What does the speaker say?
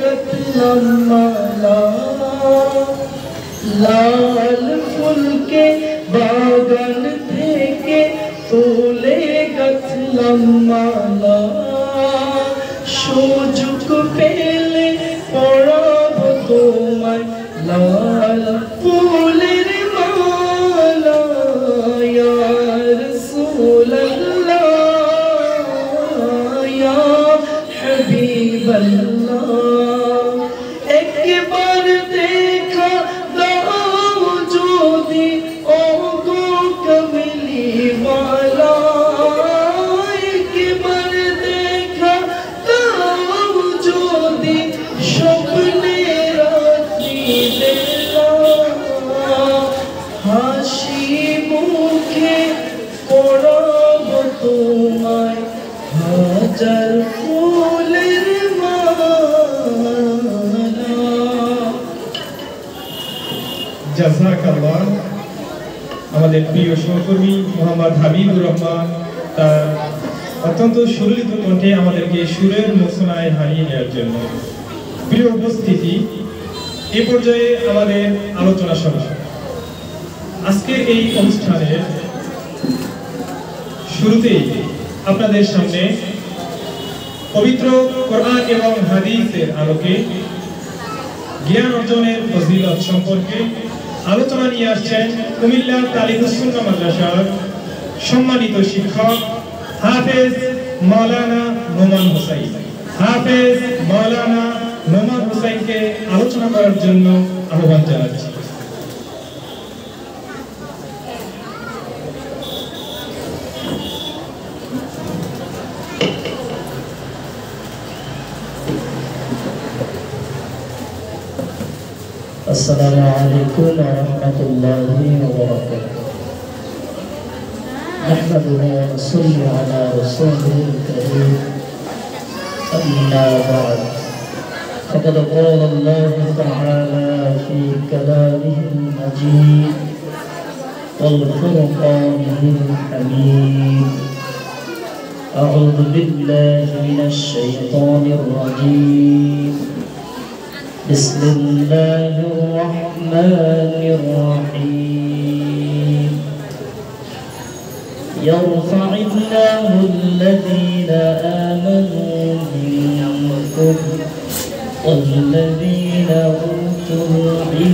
गतलम माला लाल फूल के बागन থেকে তোলে গতলম মালা সুযোগ পেলে পরাব তোমায় লাল ফুলের মালা ইয়া রাসূলুল্লাহ ইয়া হাবিবাল্লাহ একবার দেখা দাও যদি ও গো কমলি ওয়ালা একবার দেখা দাও যদি স্বপ্নে রাত্রি বেলা হাসি মুখে পরাব তোমায় হাজার ফুলের মালা। জাযাকাল্লাহ। আমাদের প্রিয় সহকর্মী মোহাম্মদ হাবিবুর রহমান তার অত্যন্ত সুললিত কণ্ঠে আমাদেরকে সুরের মোছনায় হারিয়ে নেওয়ার জন্য। প্রিয় উপস্থিতি, এ পর্যায়ে আমাদের আলোচনা সভা। আজকের এই অনুষ্ঠানের শুরুতেই আপনাদের সামনে পবিত্র কোরআন এবং হাদিসের আলোকে জ্ঞান অর্জনের ফজিলত সম্পর্কে আলোচনা নিয়ে আসছেন কুমিল্লা তালিমুস সুন্নাহ মাদ্রাসার সম্মানিত শিক্ষক হাফেজ মাওলানা নোমান হোসেন। হাফেজ মাওলানা নোমান হোসেনকে আলোচনা করার জন্য আহ্বান জানাচ্ছি। السلام عليكم ورحمة الله وبركاته. نحمده ونصلي على رسوله الكريم. أما بعد فقد قال الله تعالى في كلامه المجيد والفرقانه الحميد. أعوذ بالله من الشيطان الرجيم. بسم الله الرحمن الرحيم. يرفع الله الذين آمنوا منكم والذين أوتوا العلم